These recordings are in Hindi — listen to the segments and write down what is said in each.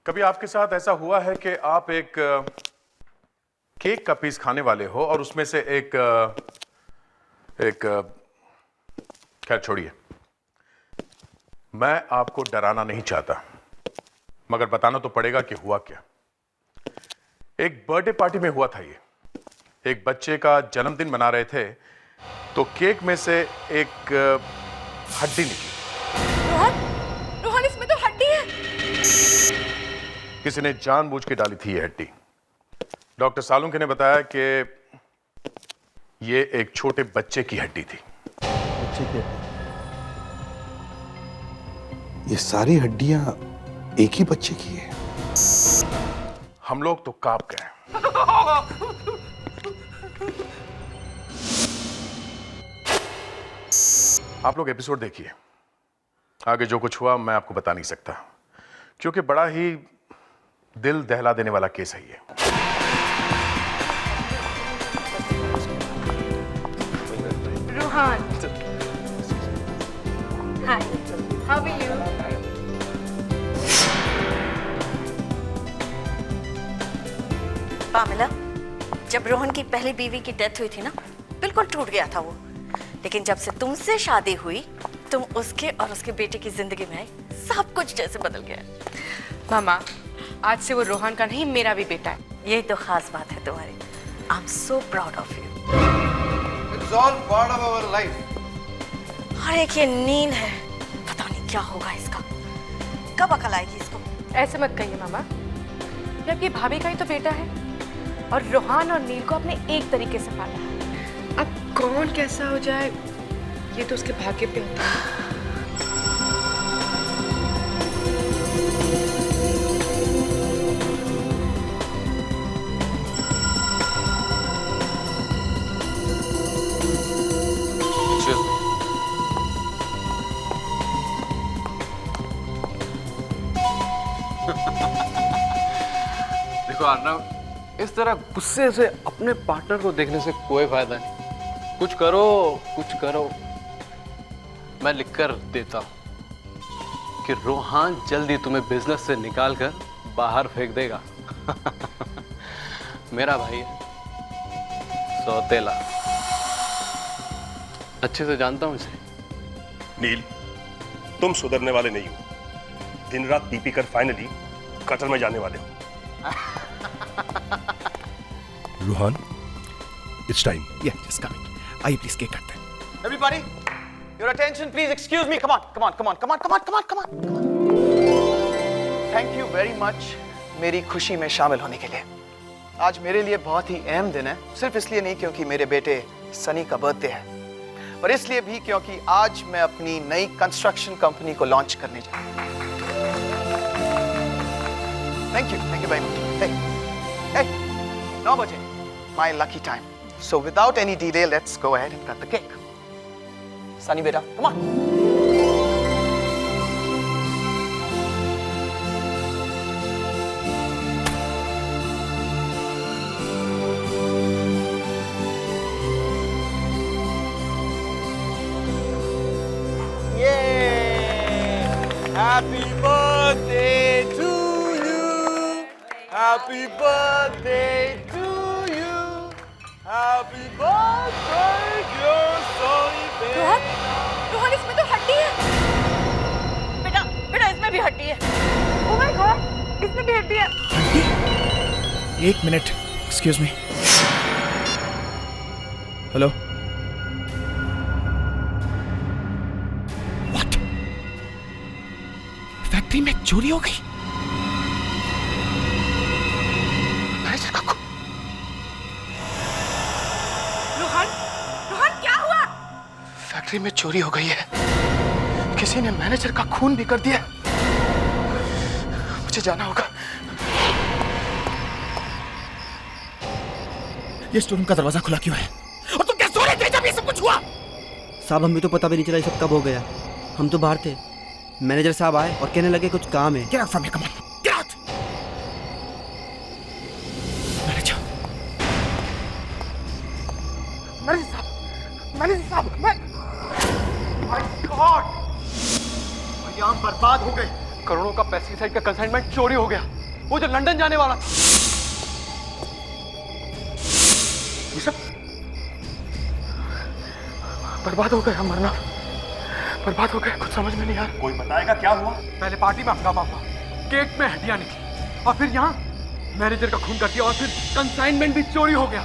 कभी आपके साथ ऐसा हुआ है कि आप एक केक का पीस खाने वाले हो और उसमें से खैर छोड़िए, मैं आपको डराना नहीं चाहता, मगर बताना तो पड़ेगा कि हुआ क्या। एक बर्थडे पार्टी में हुआ था ये। एक बच्चे का जन्मदिन मना रहे थे तो केक में से एक हड्डी निकली। रोहन, रोहन इसमें तो हड्डी है। किसी ने जानबूझ के डाली थी ये हड्डी। डॉक्टर सालुंखे ने बताया कि ये एक छोटे बच्चे की हड्डी थी। बच्चे की हड्डी? ये सारी हड्डियां एक ही बच्चे की है? हम लोग तो कांप गए। आप लोग एपिसोड देखिए, आगे जो कुछ हुआ मैं आपको बता नहीं सकता, क्योंकि बड़ा ही दिल दहला देने वाला केस है ये। रोहन, हाय, हाउ आर यू? पामेला, जब रोहन की पहली बीवी की डेथ हुई थी ना, बिल्कुल टूट गया था वो। लेकिन जब से तुमसे शादी हुई, तुम उसके और उसके बेटे की जिंदगी में आई, सब कुछ जैसे बदल गया। मामा, आज से वो रोहन का नहीं, मेरा भी बेटा है। यही तो खास बात है तुम्हारी। I am so proud of you. It's all part of our life. और एक ये नील है, पता नहीं क्या होगा इसका, कब अकल आएगी इसको। ऐसे मत कहिए मामा, ये आपकी भाभी का ही तो बेटा है और रोहन और नील को अपने एक तरीके से पाला है। अब कौन कैसा हो जाए ये तो उसके भाग्य पे होता है। देखो अर्नव, इस तरह गुस्से से अपने पार्टनर को देखने से कोई फायदा नहीं। कुछ करो, कुछ करो। मैं लिखकर देता हूं कि रोहन जल्दी तुम्हें बिजनेस से निकाल कर बाहर फेंक देगा। मेरा भाई है, सौतेला, अच्छे से जानता हूं इसे। नील, तुम सुधरने वाले नहीं हो। दिन रात पी कर फाइनली कतर में जाने वाले हो। Rohan, it's time. Yeah, just coming. आइए प्लीज केक काटते हैं। Everybody, your attention please. Excuse me. Come on, come on, come on, come on, come on, come on, come on, come on. Thank you very much मेरी खुशी में शामिल होने के लिए। आज मेरे लिए बहुत ही अहम दिन है, सिर्फ इसलिए नहीं क्योंकि मेरे बेटे सनी का बर्थडे है, पर इसलिए भी क्योंकि आज मैं अपनी नई कंस्ट्रक्शन कंपनी को लॉन्च करने जा रहा हूं। Thank you very much. Hey, 9 बजे, my lucky time. So without any delay, let's go ahead and cut the cake. Sunny beta, come on. Yay! Happy birthday to you. Happy birthday to you. Happy birthday, dear Sonny baby. Rohan, Rohan इसमें तो हड्डी है। बेटा, बेटा इसमें भी हड्डी है। ओह माय गॉड, इसमें भी हड्डी है। एक minute, excuse me. Hello. What? Factory में चोरी हो गई? रोहन, रोहन क्या हुआ? फैक्ट्री में चोरी हो गई है। किसी ने मैनेजर का खून भी कर दिया। मुझे जाना होगा। ये स्टोर का दरवाजा खुला क्यों है? और तुम क्या सो रहे थे जब ये सब कुछ हुआ? साहब हमें तो पता भी नहीं चला ये सब कब हो गया। हम तो बाहर थे, मैनेजर साहब आए और कहने लगे कुछ काम है। Get out from here, come on. Get out. Manager manager साहब, मैं माय गॉड, यहाँ बर्बाद हो गए। करोड़ों का पेस्टिसाइड का कंसाइनमेंट चोरी हो गया, वो जो लंदन जाने वाला था। ये सब बर्बाद हो गया, मरना बर्बाद हो गया, कुछ समझ में नहीं आ रहा। कोई बताएगा क्या हुआ? पहले पार्टी में हंगामा हुआ, केक में हड्डियां निकली, और फिर यहाँ मैनेजर का खून कर दिया, और फिर कंसाइनमेंट भी चोरी हो गया।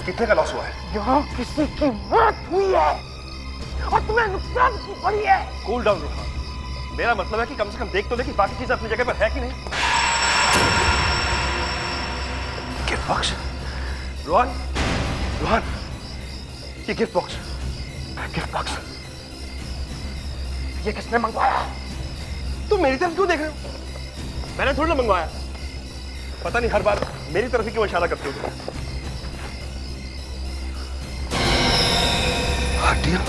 कितने का लॉस हुआ है? यहाँ किसी की मौत हुई है और तुम्हें नुकसान की पड़ी है। कूल डाउन रोहन, मेरा मतलब है कि कम से कम देख तो ले कि बाकी चीजें अपनी जगह पर है कि नहीं। गिफ्ट बॉक्स, रोहन, रोहन, ये गिफ्ट बॉक्स, गिफ्ट बॉक्स ये किसने मंगवाया? तुम मेरी तरफ क्यों देख रहे हो? मैंने थोड़ी ना मंगवाया। पता नहीं हर बार मेरी तरफ ही क्यों इशारा करते हो? हड्डियां?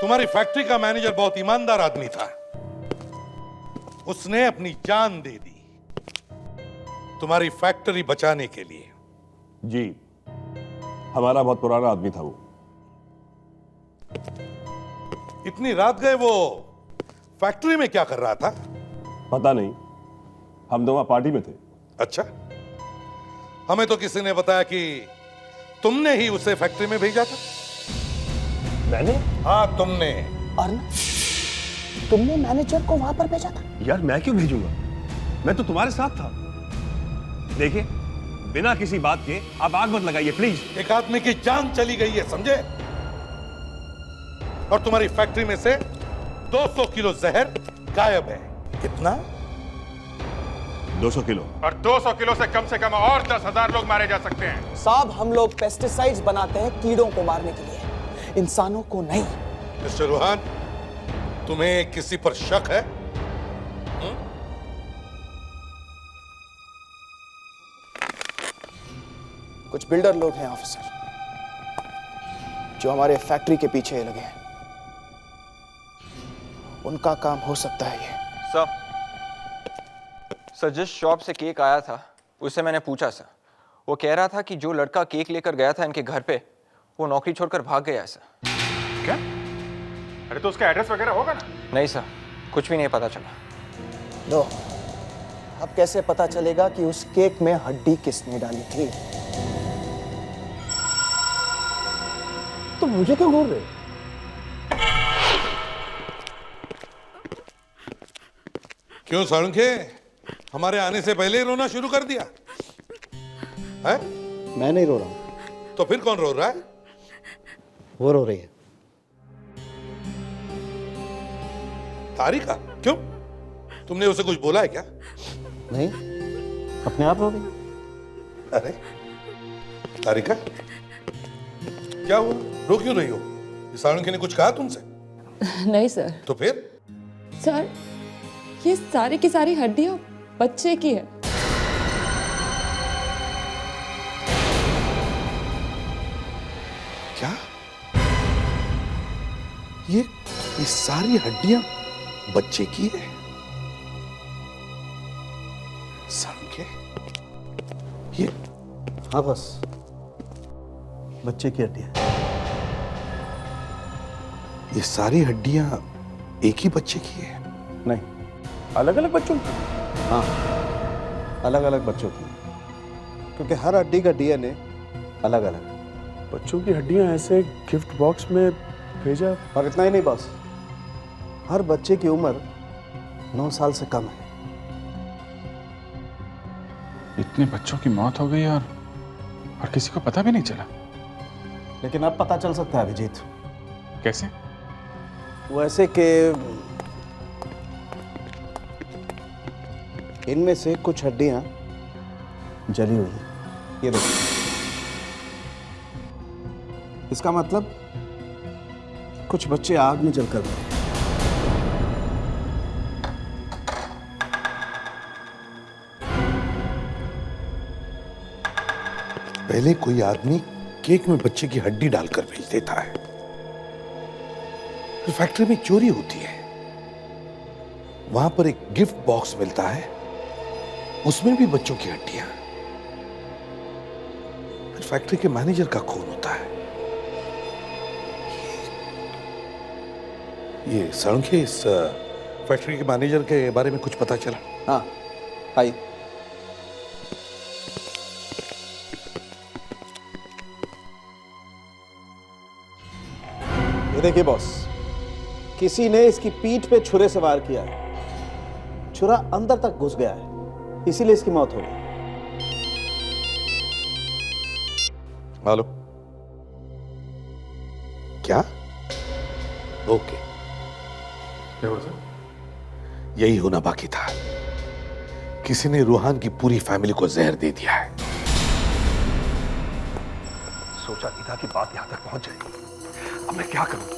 तुम्हारी फैक्ट्री का मैनेजर बहुत ईमानदार आदमी था। उसने अपनी जान दे दी तुम्हारी फैक्ट्री बचाने के लिए। जी, हमारा बहुत पुराना आदमी था वो। इतनी रात गए वो फैक्ट्री में क्या कर रहा था? पता नहीं, हम तो वहां पार्टी में थे। अच्छा, हमें तो किसी ने बताया कि तुमने ही उसे फैक्ट्री में भेजा था। मैंने? हाँ, तुमने। अर्न, तुमने मैनेजर को वहां पर भेजा था? यार मैं क्यों भेजूंगा, मैं तो तुम्हारे साथ था। देखिए, बिना किसी बात के आप आग मत लगाइए प्लीज। एक आदमी की जान चली गई है, समझे? और तुम्हारी फैक्ट्री में से 200 किलो जहर गायब है। कितना? 200 किलो। और 200 किलो से कम और 10,000 लोग मारे जा सकते हैं। साहब, हम लोग पेस्टिसाइड्स बनाते हैं कीड़ों को मारने के लिए, इंसानों को नहीं। मिस्टर रोहन, तुम्हें किसी पर शक है? कुछ बिल्डर लोग हैं ऑफिसर, जो हमारे फैक्ट्री के पीछे लगे हैं। उनका काम हो सकता है ये। सर जिस शॉप से केक आया था उससे मैंने पूछा सर, वो कह रहा था कि जो लड़का केक लेकर गया था इनके घर पे वो नौकरी छोड़कर भाग गया है सर। क्या? अरे तो उसका एड्रेस वगैरह होगा ना? नहीं सर, कुछ भी नहीं पता चला। लो, अब कैसे पता चलेगा कि उस केक में हड्डी किसने डाली थी? तो मुझे क्यों घूर रहे हो? क्यों साळुंखे, हमारे आने से पहले ही रोना शुरू कर दिया है? मैं नहीं रो रहा हूं। तो फिर कौन रो रहा है? वो रो रही है। तारिका? क्यों, तुमने उसे कुछ बोला है क्या? नहीं, अपने आप रो गई। अरे तारिका, क्या हुआ, रो क्यों रही हो? साळुंखे ने कुछ कहा तुमसे? नहीं सर। तो फिर? सर, ये सारी की सारी हड्डियां बच्चे की है। क्या? ये सारी हड्डियां बच्चे की है? साळुंखे, ये? हाँ बस, बच्चे की हड्डियां। ये सारी हड्डियां एक ही बच्चे की है? नहीं, अलग अलग बच्चों की। हाँ, अलग अलग बच्चों की, क्योंकि हर हड्डी का डीएनए अलग अलग है। बच्चों की हड्डियां ऐसे गिफ्ट बॉक्स में भेजा? और इतना ही नहीं बस, हर बच्चे की उम्र 9 साल से कम है। इतने बच्चों की मौत हो गई और किसी को पता भी नहीं चला। लेकिन अब पता चल सकता है अभिजीत। कैसे? वो ऐसे कि इनमें से कुछ हड्डियां जली हुई हैं। ये देखो, इसका मतलब कुछ बच्चे आग में जलकर मरे। पहले कोई आदमी केक में बच्चे की हड्डी डालकर भेज देता है, फिर फैक्ट्री में चोरी होती है, वहां पर एक गिफ्ट बॉक्स मिलता है, उसमें भी बच्चों की हड्डियां, फिर फैक्ट्री के मैनेजर का खून होता है। ये सड़के इस फैक्ट्री के मैनेजर के बारे में कुछ पता चला? हाँ, आइए। ये देखिए बॉस, किसी ने इसकी पीठ पे छुरे से वार किया है। छुरा अंदर तक घुस गया है, इसीलिए इसकी मौत हो गई। हेलो, क्या? ओके, क्या हुआ सर? यही होना बाकी था। किसी ने रूहान की पूरी फैमिली को जहर दे दिया है। सोचा नहीं था कि बात यहां तक पहुंच जाएगी। अब मैं क्या करूं?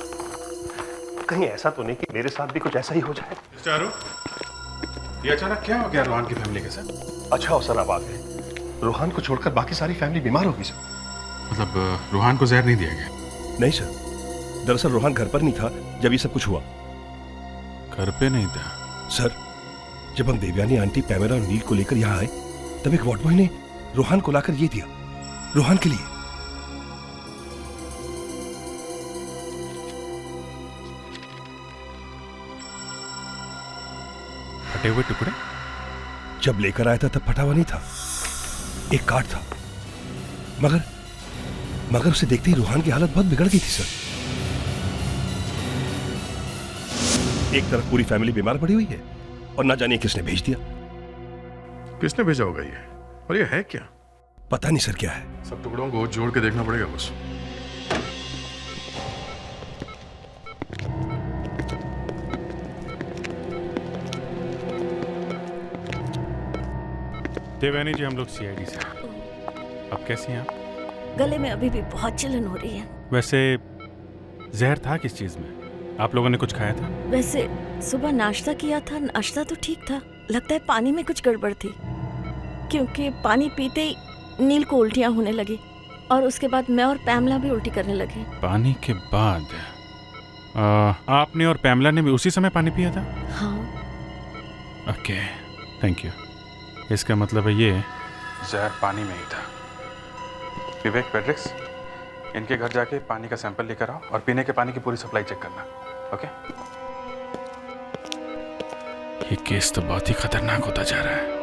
कहीं ऐसा तो नहीं कि मेरे साथ भी कुछ ऐसा ही हो जाए। चारू, ये अचानक क्या हो गया रूहान की फैमिली के साथ? अच्छा हो सर, आप आ गए। रूहान को छोड़कर बाकी सारी फैमिली बीमार होगी सर। मतलब रूहान को जहर नहीं दिया गया? नहीं सर, दरअसल रूहान घर पर नहीं था जब ये सब कुछ हुआ। घर पे नहीं था? सर, जब हम देवयानी आंटी, पैमेला और नील को लेकर यहाँ आए, तब एक वार्ड बॉय ने रूहान को लाकर ये दिया, रूहान के लिए। फटे हुए टुकड़े? जब लेकर आया था तब फटा हुआ नहीं था, एक कार्ड था, मगर उसे देखते ही रूहान की हालत बहुत बिगड़ गई थी सर। एक तरफ पूरी फैमिली बीमार पड़ी हुई है और ना जानिए किसने भेज दिया। किसने भेजा होगा ये? और ये है क्या? पता नहीं सर क्या है। सब टुकड़ों को जोड़ के देखना पड़ेगा बस। देवयानी जी, हम लोग सीआईडी से। अब कैसी हैं आप? गले में अभी भी बहुत जलन हो रही है। वैसे जहर था किस चीज में? आप लोगों ने कुछ खाया था? वैसे सुबह नाश्ता किया था, नाश्ता तो ठीक था, लगता है पानी में कुछ गड़बड़ थी, क्योंकि पानी पीते ही नील को उल्टियां होने लगी और उसके बाद मैं और पैमला भी उल्टी करने लगे। पानी के बाद आपने और पैमला ने भी उसी समय पानी पिया था? हाँ। Okay, thank you. इसका मतलब है ये जहर पानी में ही था। विवेक, पेड्रिक्स, इनके घर जाके पानी का सैंपल लेकर आओ और पीने के पानी की पूरी सप्लाई चेक करना। ओके? ये केस तो बहुत ही खतरनाक होता जा रहा है।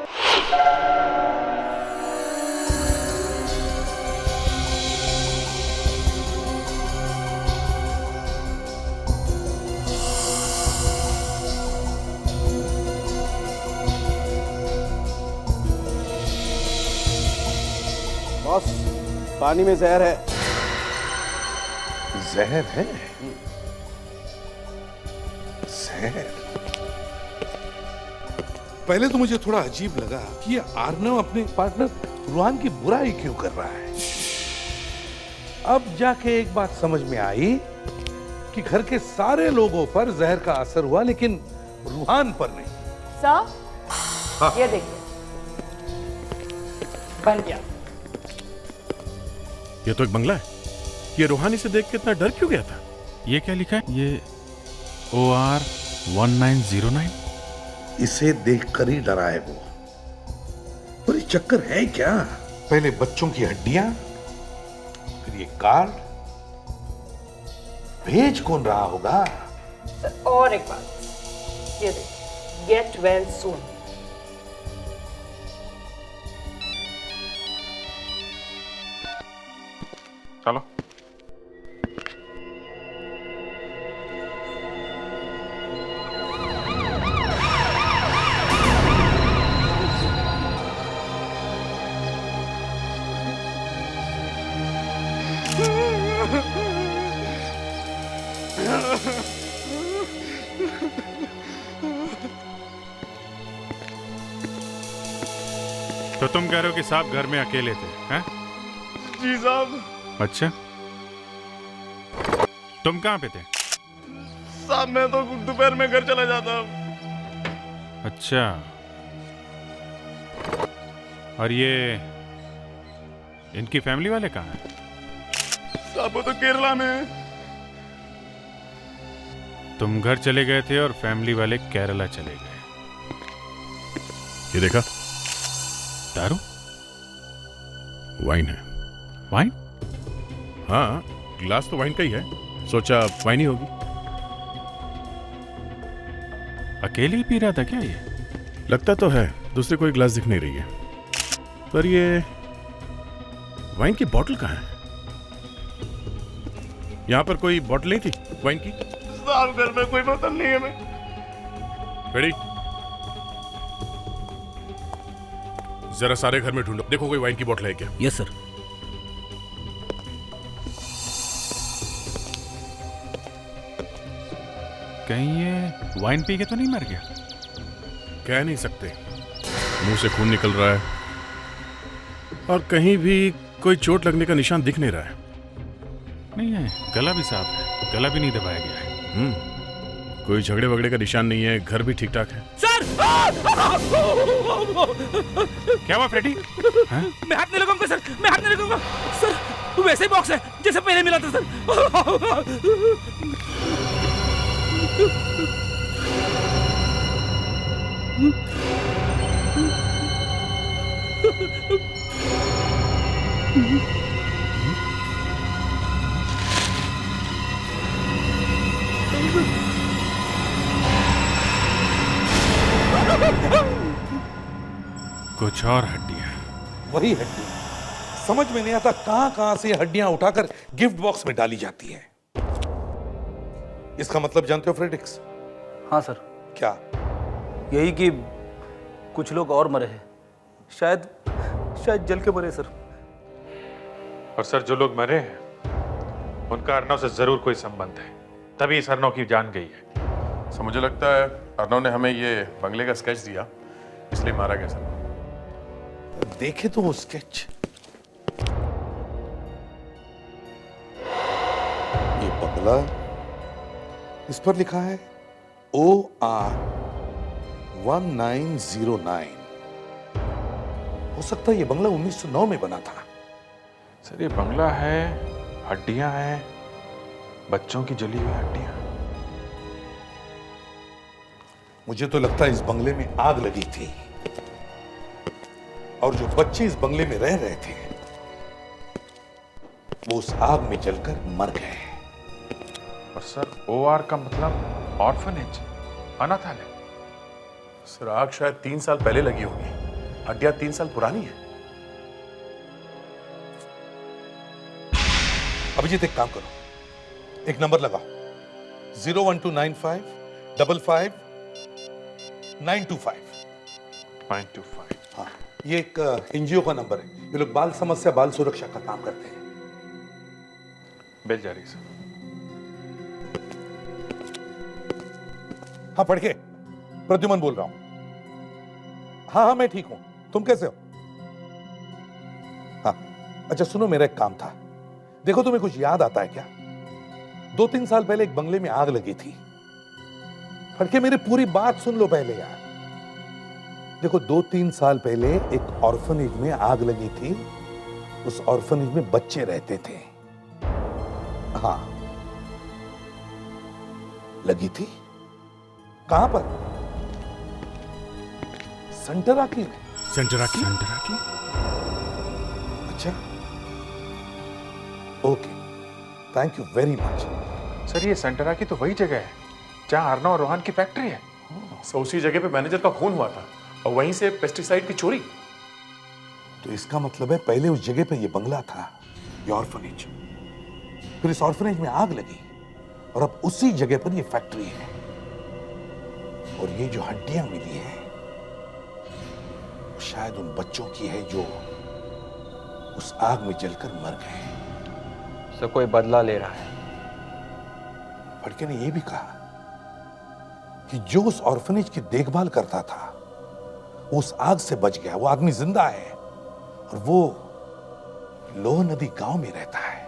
बॉस, पानी में जहर है। जहर है? जहर? पहले तो मुझे थोड़ा अजीब लगा कि ये आर्नव अपने पार्टनर रूहान की बुराई क्यों कर रहा है। अब जाके एक बात समझ में आई कि घर के सारे लोगों पर जहर का असर हुआ, लेकिन रूहान पर नहीं। सर, हाँ। ये देखिए, बन गया। ये तो एक बंगला है। ये रूहानी से देख के इतना डर क्यों गया था? ये क्या लिखा है? ये OR 1909? इसे देखकर ही डरा है वो। पर ये चक्कर है क्या? पहले बच्चों की हड्डियां, फिर ये कार्ड। भेज कौन रहा होगा? सर, और एक बात, ये देखिए, गेट वेल सून। चलो। तो तुम कह रहे हो कि साहब घर में अकेले थे, हैं? जी साहब। अच्छा, तुम कहाँ पे थे? साहब मैं तो दोपहर में घर चला जाता हूँ। अच्छा, और ये इनकी फैमिली वाले कहाँ हैं? साहब वो तो केरला में है। तुम घर चले गए थे और फैमिली वाले केरला चले गए। ये देखा, दारू? वाइन है। वाइन? हाँ, ग्लास तो वाइन का ही है, सोचा वाइन ही होगी। अकेले ही पी रहा था क्या ये? लगता तो है, दूसरे कोई ग्लास दिख नहीं रही है। पर ये वाइन की बोतल कहाँ है? यहाँ पर कोई बोतल नहीं थी वाइन की? साहब घर में कोई बोतल नहीं है। मैं रेडी, जरा सारे घर में ढूंढो, देखो कोई वाइन की बोतल है क्या। Yes sir. कहीं ये वाइन पी के तो नहीं मर गया? कह नहीं सकते, मुंह से खून निकल रहा है और कहीं भी कोई चोट लगने का निशान दिख नहीं रहा है। नहीं है, गला भी साफ है, गला भी नहीं दबाया गया है। कोई झगड़े वगड़े का निशान नहीं है, घर भी ठीक ठाक है। सर! क्या हुआ फ्रेडी? मैं हाथ नहीं लगाऊंगा सर, मैं हाथ नहीं लगाऊंगा सर। वैसे ही बॉक्स है जैसे पहले मिला था सर। कुछ और हड्डियां। वही हड्डियां, समझ में नहीं आता कहां कहां से हड्डियां उठाकर गिफ्ट बॉक्स में डाली जाती है। इसका मतलब जानते हो फ्रेडिक्स? हाँ सर। क्या? यही कि कुछ लोग और मरे हैं, शायद जल के मरे सर। और सर जो लोग मरे हैं उनका अर्नव से जरूर कोई संबंध है, तभी इस अर्नव की जान गई है। सर मुझे लगता है अर्नव ने हमें ये बंगले का स्केच दिया, इसलिए मारा गया सर। देखे तो वो स्केच, ये बंगला, इस पर लिखा है OR 1909। हो सकता है ये बंगला 1909 में बना था। सर ये बंगला है, हड्डियां हैं, बच्चों की जली हुई हड्डियां। मुझे तो लगता है इस बंगले में आग लगी थी और जो बच्चे इस बंगले में रह रहे थे वो उस आग में जलकर मर गए। और सर OR का मतलब ऑर्फनेज, अनाथालय। सर आग शायद 3 साल पहले लगी होगी, हड्डियां 3 साल पुरानी है। अभिजीत एक काम करो, एक नंबर लगाओ 01295 55 925। 925। हाँ, ये एक NGO का नंबर है। ये लोग बाल समस्या, बाल सुरक्षा का काम करते हैं। बेल जा रही सर। हाँ पढ़ के। प्रद्युमन बोल रहा हूं। हाँ मैं ठीक हूं, तुम कैसे हो? हाँ अच्छा सुनो, मेरा एक काम था। देखो तुम्हें कुछ याद आता है क्या? 2-3 साल पहले एक बंगले में आग लगी थी। फड़के मेरी पूरी बात सुन लो पहले यार। देखो 2-3 साल पहले एक ऑर्फनेज में आग लगी थी। उस ऑर्फनेज में बच्चे रहते थे। हाँ लगी थी। कहां पर? सेंटराकी में। सेंटराकी? सेंटराकी? अच्छा okay, thank you very much. Sir ये सेंटराकी तो वही जगह है जहां अर्नव और रोहन की फैक्ट्री है। सो उसी जगह पे मैनेजर का खून हुआ था और वहीं से पेस्टिसाइड की चोरी। तो इसका मतलब है पहले उस जगह पे ये बंगला था, ये ऑर्फनेज। फिर इस ऑर्फनेज में आग लगी और अब उसी जगह पर ये फैक्ट्री है। और ये जो हड्डियां मिली हैं शायद उन बच्चों की है जो उस आग में जलकर मर गए। सर कोई बदला ले रहा है। फड़के ने यह भी कहा कि जो उस ऑर्फनेज की देखभाल करता था वो उस आग से बच गया। वो आदमी जिंदा है और वो लोह नदी गांव में रहता है।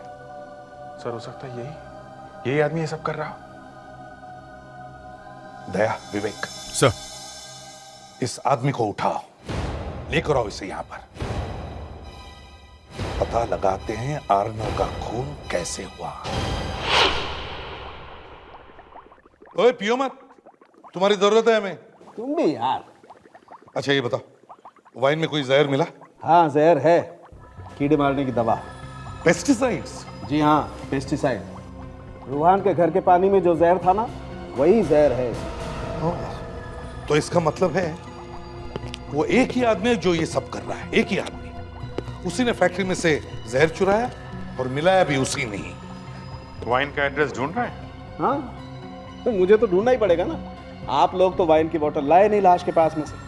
सर हो सकता है यही आदमी ये सब कर रहा। दया, विवेक सर, इस आदमी को उठाओ, लेकर आओ इसे यहां पर। पता लगाते हैं आर्नव का खून कैसे हुआ। ओए पियो मत, तुम्हारी जरूरत है हमें। तुम भी यार। अच्छा ये बताओ, वाइन में कोई जहर मिला? हाँ जहर है, कीड़े मारने की दवा। पेस्टिसाइड्स? जी हाँ, पेस्टिसाइड। रूहान के घर के पानी में जो जहर था ना, वही जहर है। तो इसका मतलब है वो एक ही आदमी है जो ये सब कर रहा है, एक ही आदमी। उसी ने फैक्ट्री में से जहर चुराया और मिलाया भी उसी ने ही। वाइन का एड्रेस ढूंढ रहा है? हाँ, तो मुझे तो ढूंढना ही पड़ेगा ना। आप लोग तो वाइन की बोतल लाए नहीं लाश के पास में से।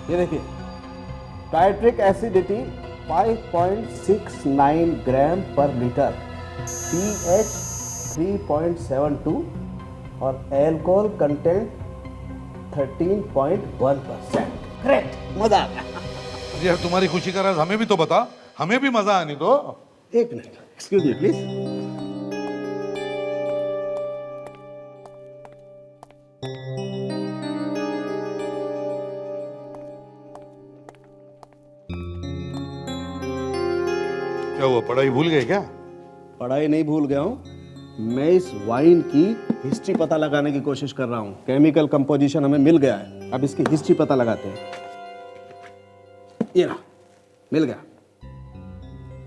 ये देखिए, टाइट्रिक एसिडिटी 5.69 ग्राम पर लीटर, pH 3.72 और अल्कोहल कंटेंट 13.1%। ग्रेट, मजा आ गया। यार तुम्हारी खुशी का राज हमें भी तो बता, हमें भी मजा आने दो। एक मिनट, एक्सक्यूज मी प्लीज। क्या हुआ, पढ़ाई भूल गए क्या? पढ़ाई नहीं भूल गया हूँ, मैं इस वाइन की हिस्ट्री पता लगाने की कोशिश कर रहा हूँ। केमिकल कंपोजिशन हमें मिल गया है, अब इसकी हिस्ट्री पता लगाते हैं। ये रहा, मिल गया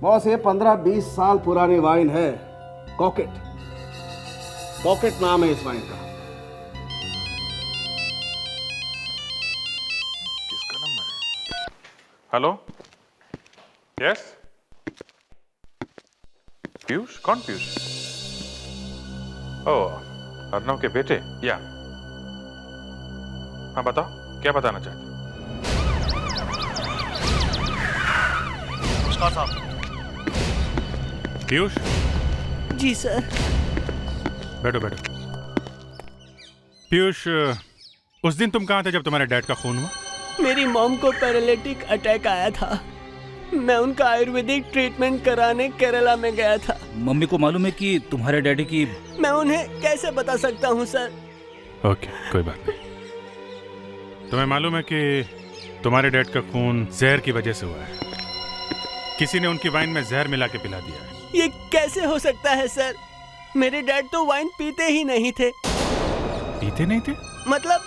बॉस। ये 15-20 साल पुरानी वाइन है, कॉकेट। कॉकेट नाम है इस वाइन का। किसका नंबर है? Hello, yes Piyush? कौन पीयूष? ओह, अर्नव के बेटे? या हाँ बताओ, क्या बताना चाहते हो? नमस्कार साहब। पीयूष, जी सर। बैठो बैठो। पीयूष, उस दिन तुम कहाँ थे जब तुम्हारे डैड का खून हुआ? मेरी मॉम को पैरालिटिक अटैक आया था, मैं उनका आयुर्वेदिक ट्रीटमेंट कराने केरला में गया था। मम्मी को मालूम है कि तुम्हारे डैडी की? मैं उन्हें कैसे बता सकता हूँ सर? ओके, कोई बात नहीं। तुम्हें मालूम है कि तुम्हारे डैड का खून जहर की वजह से हुआ है। किसी ने उनकी वाइन में जहर मिला के पिला दिया है। ये कैसे हो सकता है सर? मेरे डैड तो वाइन पीते ही नहीं थे। पीते नहीं थे? मतलब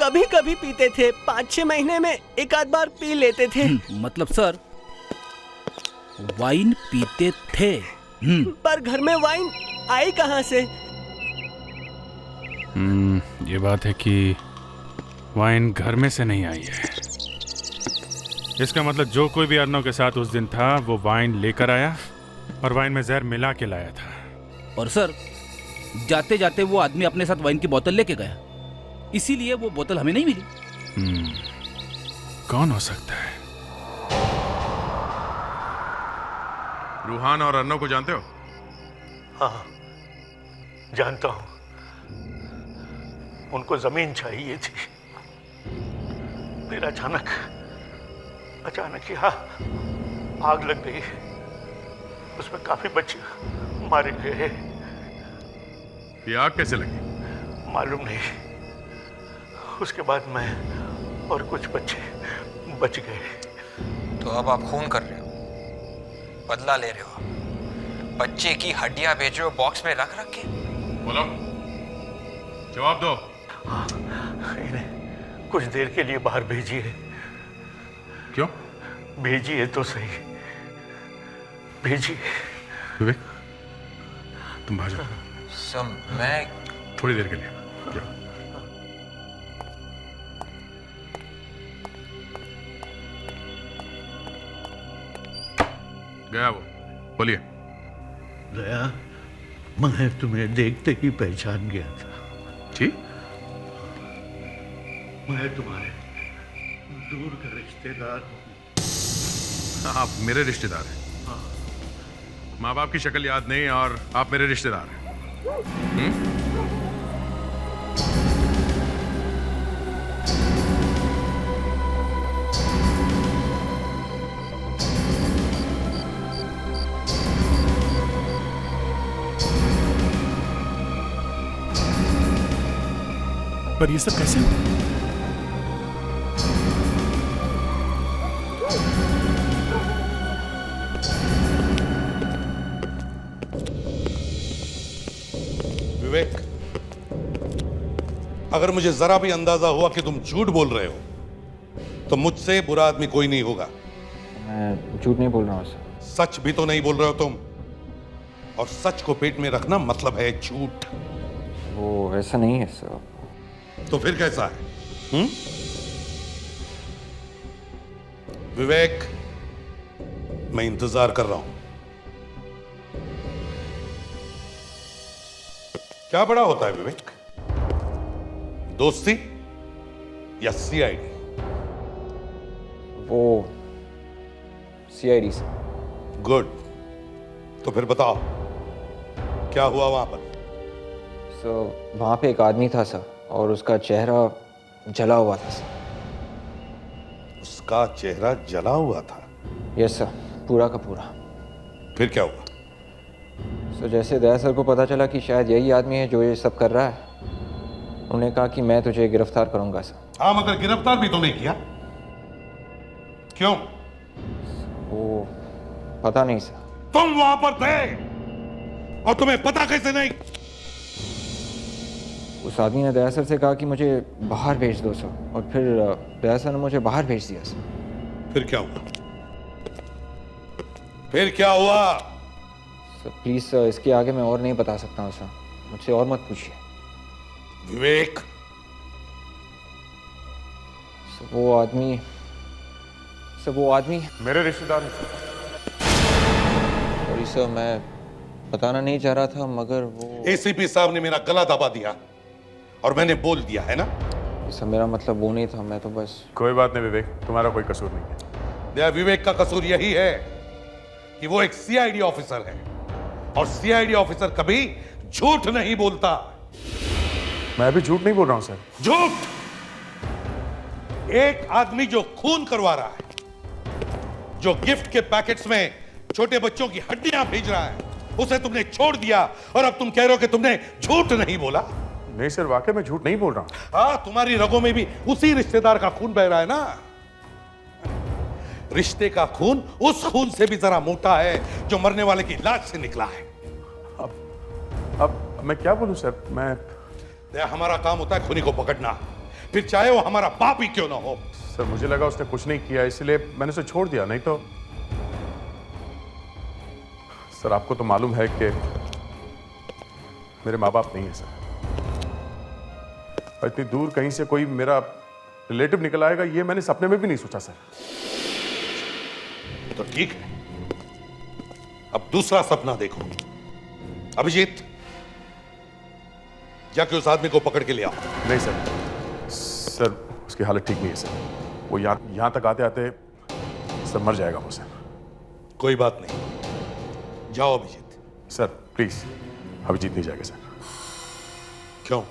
कभी कभी पीते थे, 5-6 महीने में एक आध बार पी लेते थे। मतलब सर वाइन पीते थे? पर घर में वाइन आई कहाँ से? ये बात है कि वाइन घर में से नहीं आई है। इसका मतलब जो कोई भी अर्नव के साथ उस दिन था वो वाइन लेकर आया और वाइन में जहर मिला के लाया था। और सर जाते जाते वो आदमी अपने साथ वाइन की बोतल लेके गया, इसीलिए वो बोतल हमें नहीं मिली। कौन हो सकता है? रूहान और अर्नव को जानते हो? हाँ जानता हूं, उनको जमीन चाहिए थी, फिर अचानक यहाँ आग लग गई, उसमें काफी बच्चे मारे गए। ये आग कैसे लगी? मालूम नहीं, उसके बाद मैं और कुछ बच्चे बच गए। तो अब आप खून कर रहे हो, बदला ले रहे हो, बच्चे की हड्डियां बेच रहे हो बॉक्स में रख के। बोलो, जवाब दो। इन्हें कुछ देर के लिए बाहर भेजिए। क्यों? भेजिए तो सही, भेजिए। विवेक, तुम बाहर जाओ। मैं थोड़ी देर के लिए जाओ। गया वो, बोलिए। दया, मैं तुम्हें देखते ही पहचान गया था। जी? मैं तुम्हारे दूर का रिश्तेदार हूँ। आप मेरे रिश्तेदार हैं? हाँ। माँ बाप की शक्ल याद नहीं और आप मेरे रिश्तेदार हैं? पर ये सब कैसे हुआ? विवेक, अगर मुझे जरा भी अंदाजा हुआ कि तुम झूठ बोल रहे हो तो मुझसे बुरा आदमी कोई नहीं होगा। मैं झूठ नहीं बोल रहा हूँ सर। सच भी तो नहीं बोल रहे हो तुम, और सच को पेट में रखना मतलब है झूठ। वो ऐसा नहीं है सर। तो फिर कैसा है? विवेक, मैं इंतजार कर रहा हूं। क्या बड़ा होता है विवेक, दोस्ती या सीआईडी? वो सीआईडी से। गुड, तो फिर बताओ क्या हुआ वहां पर? सर वहां पे एक आदमी था सर, और उसका चेहरा जला हुआ था सर। उसका चेहरा जला हुआ था? यस सर, पूरा का पूरा। फिर क्या हुआ? सर जैसे दया सर को पता चला कि शायद यही आदमी है जो ये सब कर रहा है, उन्होंने कहा कि मैं तुझे गिरफ्तार करूंगा सर। हाँ, मगर गिरफ्तार भी तो नहीं किया, क्यों? वो पता नहीं सर। तुम वहां पर थे और तुम्हें पता कैसे नहीं? उस आदमी ने दया सर से कहा कि मुझे बाहर भेज दो सर, और फिर दया सर ने मुझे बाहर भेज दिया सर। फिर क्या हुआ? फिर क्या हुआ? सर प्लीज सर, इसके आगे मैं और नहीं बता सकता हूँ सर, मुझसे और मत पूछिए। विवेक, सर वो आदमी मेरे रिश्तेदार हैं। सॉरी सर, मैं बताना नहीं चाह रहा था, मगर वो एसीपी साहब ने मेरा गला दबा दिया और मैंने बोल दिया है ना। सर मेरा मतलब वो नहीं था, मैं तो बस। कोई बात नहीं विवेक, तुम्हारा कोई कसूर नहीं है। विवेक का कसूर यही है कि वो एक सीआईडी ऑफिसर है, और सीआईडी ऑफिसर कभी झूठ नहीं बोलता। मैं भी झूठ नहीं बोल रहा हूं सर। झूठ! एक आदमी जो खून करवा रहा है, जो गिफ्ट के पैकेट्स में छोटे बच्चों की हड्डियां भेज रहा है, उसे तुमने छोड़ दिया, और अब तुम कह रहे हो कि तुमने झूठ नहीं बोला। नहीं सर, वाकई में झूठ नहीं बोल रहा हूं। हाँ, तुम्हारी रगों में भी उसी रिश्तेदार का खून बह रहा है ना। रिश्ते का खून उस खून से भी जरा मोटा है जो मरने वाले की लाश से निकला है। अब मैं क्या बोलूं सर? मैं हमारा काम होता है खूनी को पकड़ना, फिर चाहे वो हमारा बाप ही क्यों ना हो। सर मुझे लगा उसने कुछ नहीं किया, इसलिए मैंने उसे छोड़ दिया, नहीं तो। सर आपको तो मालूम है कि मेरे माँ बाप नहीं है सर, और इतनी दूर कहीं से कोई मेरा रिलेटिव निकल आएगा, ये मैंने सपने में भी नहीं सोचा सर। तो ठीक है, अब दूसरा सपना देखो। अभिजीत, जाके उस आदमी को पकड़ के ले आओ। नहीं सर, उसकी हालत ठीक नहीं है सर। वो यहां तक आते आते सर मर जाएगा वो सर। कोई बात नहीं, जाओ अभिजीत। सर प्लीज, अभिजीत नहीं जाएगा सर। क्यों?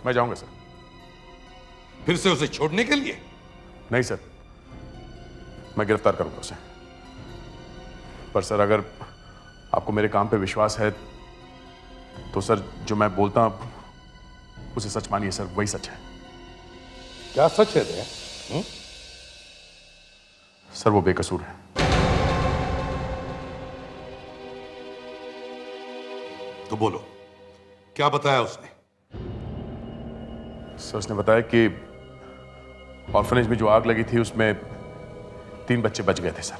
मैं जाऊंगा सर। फिर से उसे छोड़ने के लिए? नहीं सर, मैं गिरफ्तार करूंगा उसे। पर सर अगर आपको मेरे काम पे विश्वास है तो सर जो मैं बोलता हूं उसे सच मानिए सर, वही सच है। क्या सच है दया? सर वो बेकसूर है। तो बोलो, क्या बताया उसने? सर उसने बताया कि ऑर्फनेज में जो आग लगी थी उसमें 3 बच्चे बच गए थे सर।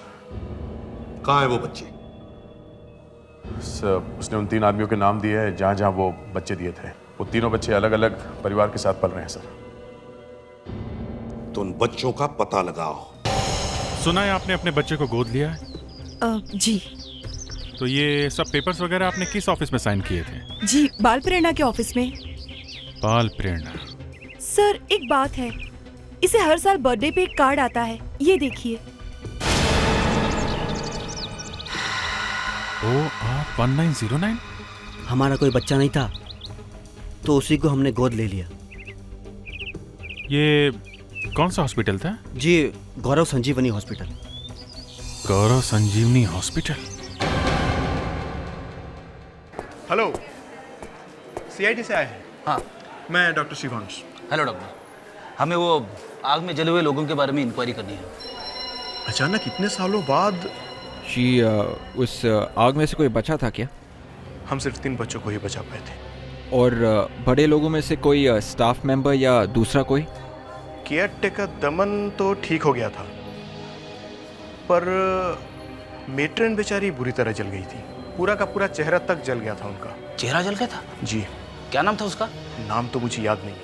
कहाँ है वो बच्चे? सर उसने उन 3 आदमियों के नाम दिए हैं जहां जहां वो बच्चे दिए थे। वो तीनों बच्चे अलग अलग परिवार के साथ पल रहे हैं सर। तो उन बच्चों का पता लगाओ। सुना है आपने अपने बच्चे को गोद लिया है? जी तो ये सब पेपर्स वगैरह आपने किस ऑफिस में साइन किए थे? जी, बाल प्रेरणा के ऑफिस में। बाल प्रेरणा। सर एक बात है, इसे हर साल बर्थडे पे एक कार्ड आता है, ये देखिए। OR1909। हमारा कोई बच्चा नहीं था तो उसी को हमने गोद ले लिया। ये कौन सा हॉस्पिटल था? जी, गौरव संजीवनी हॉस्पिटल। गौरव संजीवनी हॉस्पिटल। हेलो सीआईडी से आए हैं। हाँ, मैं डॉक्टर शिवांश। Hello doctor. हमें वो आग में जले हुए लोगों के बारे में इंक्वायरी करनी है। अचानक इतने सालों बाद जी उस आग में से कोई बचा था क्या? हम सिर्फ 3 बच्चों को ही बचा पाए थे। और बड़े लोगों में से कोई स्टाफ मेंबर या दूसरा कोई? केयर टेकर दमन तो ठीक हो गया था, पर मेट्रन बेचारी बुरी तरह जल गई थी। पूरा का पूरा चेहरा तक जल गया था उनका। चेहरा जल गया था? जी। क्या नाम था उसका? नाम तो मुझे याद नहीं,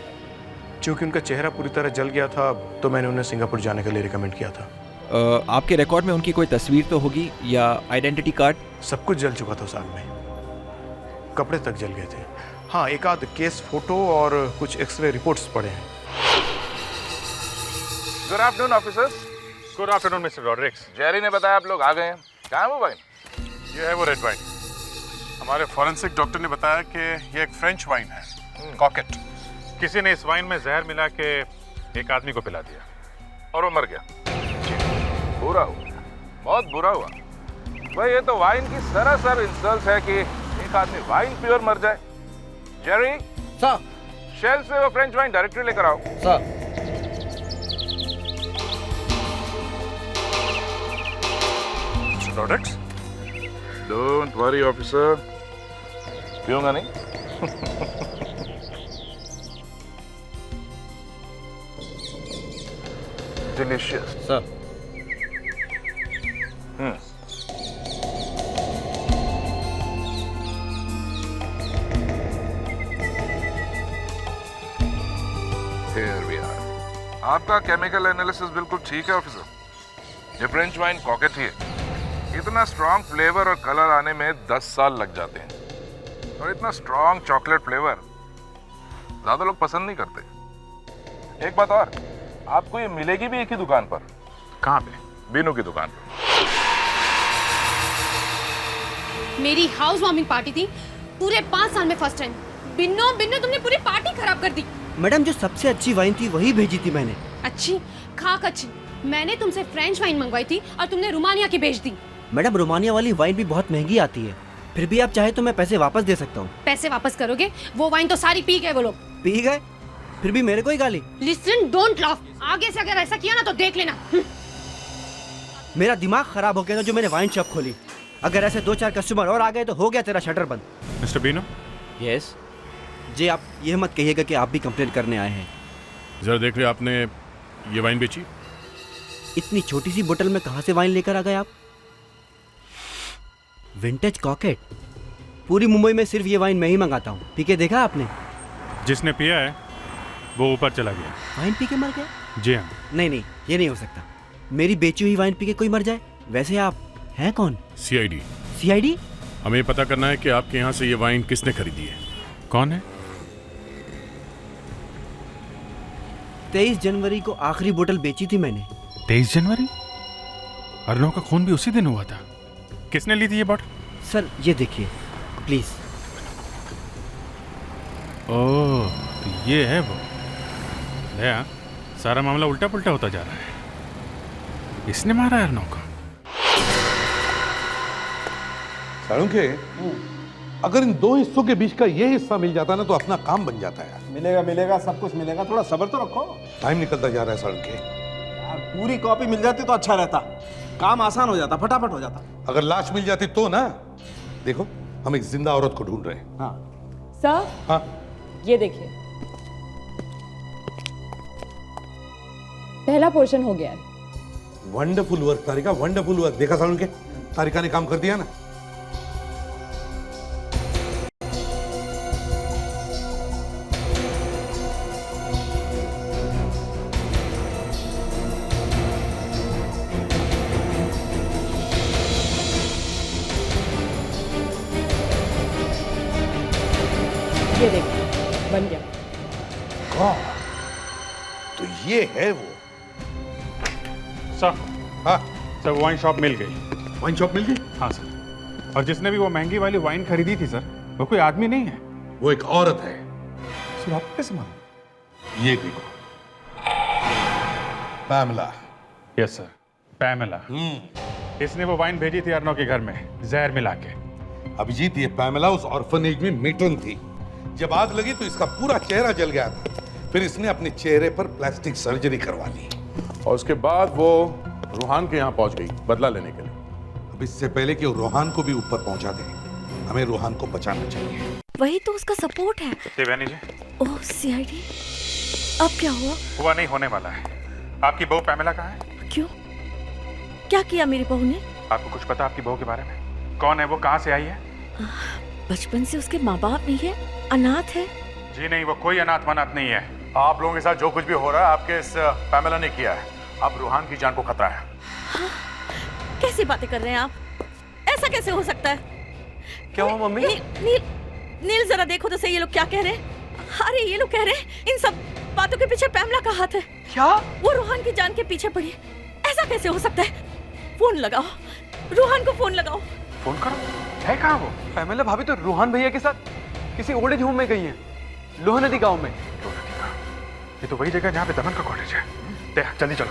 क्योंकि उनका चेहरा पूरी तरह जल गया था तो मैंने उन्हें सिंगापुर जाने के लिए रिकमेंड किया था। आपके रिकॉर्ड में उनकी कोई तस्वीर तो होगी या आइडेंटिटी कार्ड? सब कुछ जल चुका था उस आग में, कपड़े तक जल गए थे। हाँ, एक आध केस फोटो और कुछ एक्सरे रिपोर्ट्स पड़े हैं। Good afternoon officers. Good afternoon mister Rodrigues. Jerry ने बताया आप लोग आ गए हैं। कहाँ है वो वाइन? ये है वो रेड वाइन। हमारे फॉरेंसिक डॉक्टर ने बताया कि ये एक फ्रेंच वाइन है, कॉकेट। किसी ने इस वाइन में जहर मिला के एक आदमी को पिला दिया और वो मर गया। बुरा हुआ, बहुत बुरा हुआ भाई। ये तो वाइन की सरासर इंसल्ट है कि एक आदमी वाइन पी और मर जाए। जेरी सर, शेल्फ से वो फ्रेंच वाइन डायरेक्टली लेकर आओ। Sir. Products don't worry officer, पीऊंगा नहीं। Delicious sir. Here we are. आपका केमिकल एनालिसिस बिल्कुल ठीक है ऑफिसर। ये फ्रेंच वाइन कॉकेट ही है। इतना स्ट्रॉन्ग फ्लेवर और कलर आने में 10 साल लग जाते हैं, और इतना स्ट्रॉन्ग चॉकलेट फ्लेवर ज्यादा लोग पसंद नहीं करते। एक बात और, आपको ये मिलेगी भी एक ही दुकान पर। कहाँ पे? बीनू की दुकान पर। मेरी हाउस वार्मिंग पार्टी थी, पूरे 5 साल में फर्स्ट टाइम। बिन्नो बिन्नो, तुमने पूरी पार्टी खराब कर दी। मैडम, जो सबसे अच्छी वाइन थी वही भेजी थी मैंने। अच्छी? खाक अच्छी। मैंने तुमसे फ्रेंच वाइन मंगवाई थी और तुमने रोमानिया की भेज दी। मैडम, रोमानिया वाली वाइन भी बहुत महंगी आती है। फिर भी आप चाहे तो मैं पैसे वापस दे सकता हूँ। पैसे वापस करोगे? वो वाइन तो सारी पी गए वो लोग। पी गए? फिर भी मेरे को ही गाली। Listen, don't laugh. आगे से अगर ऐसा किया ना तो देख लेना। मेरा दिमाग खराब हो गया था जो मैंने वाइन शॉप खोली। अगर ऐसे 2-4 कस्टमर और आ गए तो हो गया तेरा शटर बंद। मिस्टर बीनो। यस जी। आप ये मत कहिएगा कि आप भी कंप्लेन करने आए हैं। जरा देख लिया, आपने ये वाइन बेची? इतनी छोटी सी बोतल में कहाँ से वाइन लेकर आ गए आप? विंटेज कॉकेट। पूरी मुंबई में सिर्फ ये वाइन मैं ही मंगाता हूँ। पी के देखा आपने? जिसने पिया है वो ऊपर चला गया। वाइन पी के मर गया? जी हाँ। नहीं नहीं, ये नहीं हो सकता। मेरी बेची हुई वाइन पी के कोई मर जाए? वैसे आप हैं कौन? सीआईडी। सीआईडी? हमें पता करना है कि आपके यहाँ से ये वाइन किसने खरीदी है। कौन है? 23 जनवरी को आखिरी बोतल बेची थी मैंने। 23 जनवरी? अर्नव का खून भी उसी दिन हुआ था। किसने ली थी ये बॉटल? सर ये देखिए प्लीज। ओह, तो ये है वो। भैया, सारा मामला उल्टा पुल्टा होता जा रहा है। इसने मारा है अर्नव को। साळुंखे, अगर इन 2 हिस्सों के बीच का ये हिस्सा मिल जाता ना तो अपना काम बन जाता है। मिलेगा मिलेगा, सब कुछ मिलेगा, थोड़ा सब्र तो रखो। टाइम निकलता जा रहा है साळुंखे। यार, पूरी कॉपी मिल जाती तो अच्छा रहता, काम आसान हो जाता, फटाफट हो जाता। अगर लाश मिल जाती तो ना। देखो, हम एक जिंदा औरत को ढूंढ रहे हैं। हाँ सर। हाँ, ये देखिए, पहला पोर्शन हो गया है। वंडरफुल वर्क तारिका, वंडरफुल वर्क। देखा साळुंखे, तारिका ने काम कर दिया ना। ये देखिए, बन गया। तो ये है वो। सर। हाँ सर, वाइन शॉप मिल गई। वाइन शॉप मिल गई? हाँ सर। और जिसने भी वो महंगी वाली वाइन खरीदी थी सर, वो कोई आदमी नहीं है, वो एक औरत है। सर आपको कैसे मालूम? ये देखो, पैमला। Yes sir, Pamela. इसने वो वाइन भेजी थी अर्नव के घर में जहर मिला के। अभिजीत, ये पैमेला उस ऑर्फनेज में मेट्रन थी जब आग लगी तो इसका पूरा चेहरा जल गया था, फिर इसने अपने चेहरे पर प्लास्टिक सर्जरी करवा ली और उसके बाद वो रूहान के यहाँ पहुंच गई बदला लेने के लिए। अब इससे पहले कि वो रूहान को भी ऊपर पहुंचा दे, हमें रूहान को बचाना चाहिए। वही तो उसका सपोर्ट है। देवयानी जी, ओह सीआईडी, अब क्या हुआ? हुआ नहीं, होने वाला है। आपकी बहू पैमेला कहाँ है? क्यों, क्या किया मेरी बहू ने? आपको कुछ पता आपकी बहू के बारे में? कौन है वो, कहाँ से आई है? बचपन से उसके माँ बाप नहीं है, अनाथ है। जी नहीं, वो कोई अनाथ वनाथ नहीं है। आप लोगों के साथ जो कुछ भी हो रहा है आपके इस पैमेला ने किया है। अब रूहान की जान को खतरा है। कैसी बातें कर रहे हैं आप? ऐसा कैसे हो सकता है? क्या हुआ मम्मी? नील जरा देखो तो सही, ये लोग क्या कह रहे हैं। अरे ये लोग कह रहे हैं इन सब बातों के पीछे पैमला का हाथ है। क्या? वो रूहान की जान के पीछे पड़ी है। ऐसा कैसे हो सकता है? फोन लगाओ, रूहान को फोन लगाओ। फोन करो। है कहाँ वो? पैमेला भाभी तो रूहान भैया के साथ किसी ओल्ड एज होम में गई है, लोहा नदी गांव में। ये तो वही जगह जहाँ पे दमन का कॉलेज है। जल्दी चलो।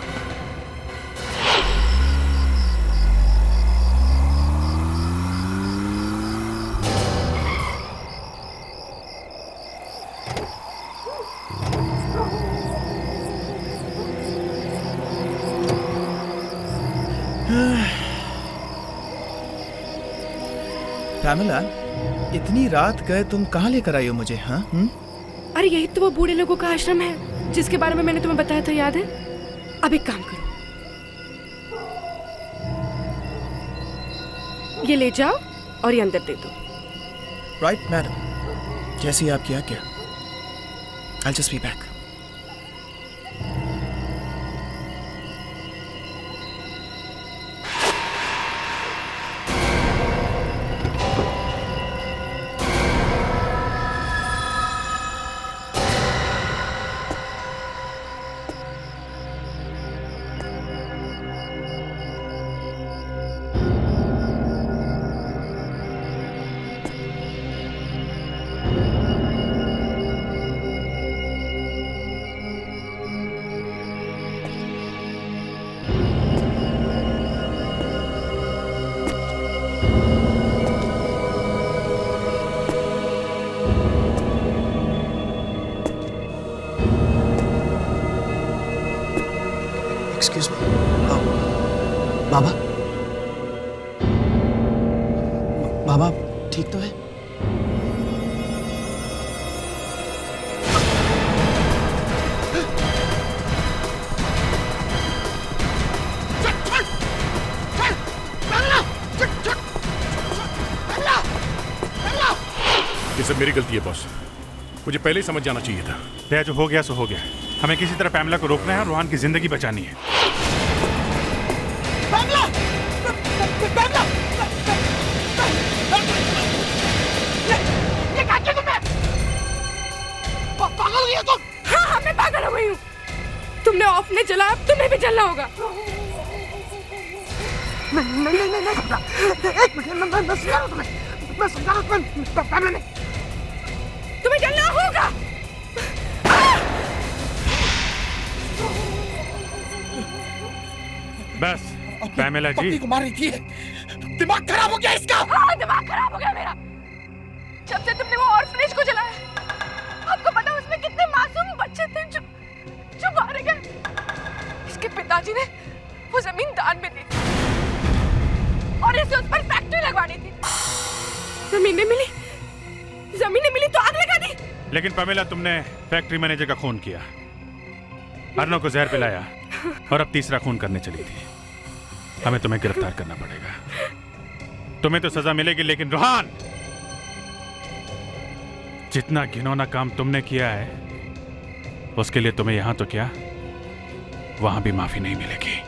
पैमेला, इतनी रात गए तुम कहाँ लेकर आई हो मुझे? हाँ? अरे यही तो वो बूढ़े लोगों का आश्रम है जिसके बारे में मैंने तुम्हें बताया था, याद है? अब एक काम करो, ये ले जाओ और ये अंदर दे दो। राइट मैडम, जैसी आपकी आज्ञा। I'll just be back. Excuse me, बाबा, बाबा ठीक तो है? ये सब मेरी गलती है बॉस, मुझे पहले ही समझ जाना चाहिए था। दया, जो हो गया सो हो गया। हमें किसी तरह पैमला को रोकना है और रूहान की जिंदगी बचानी है। पैमला! पैमला! ये क्या किया तुमने? पागल हो गई हो तुम? हाँ, मैं पागल हो गई हूँ। तुमने ऑफ में जला, अब तुम्हें भी जलना होगा। नहीं, एक मिनट, मैं समझा रहा हूँ तुम्हें। मैं समझा रहा हूँ तुम्हें। तुम्हें जलना होगा। बस पैमेला जी, को मार रही थी, दिमाग खराब हो गया इसका। हाँ, दिमाग खराब हो गया मेरा। जब से तुमने वो ऑर्फनेज को जलाया, आपको पता उसमें कितने मासूम बच्चे थे जो मारे गए। इसके पिताजी ने वो जमीन दान में दी और इसे उस पर फैक्ट्री लगवानी थी। जमीनें मिली तो आग लगा दी। लेकिन पैमेला, तुमने फैक्ट्री मैनेजर का खून किया, अर्नो को जहर पिलाया और अब तीसरा खून करने चली थी। हमें तुम्हें गिरफ्तार करना पड़ेगा। तुम्हें तो सजा मिलेगी, लेकिन रूहान, जितना घिनौना काम तुमने किया है उसके लिए तुम्हें यहां तो क्या, वहां भी माफी नहीं मिलेगी।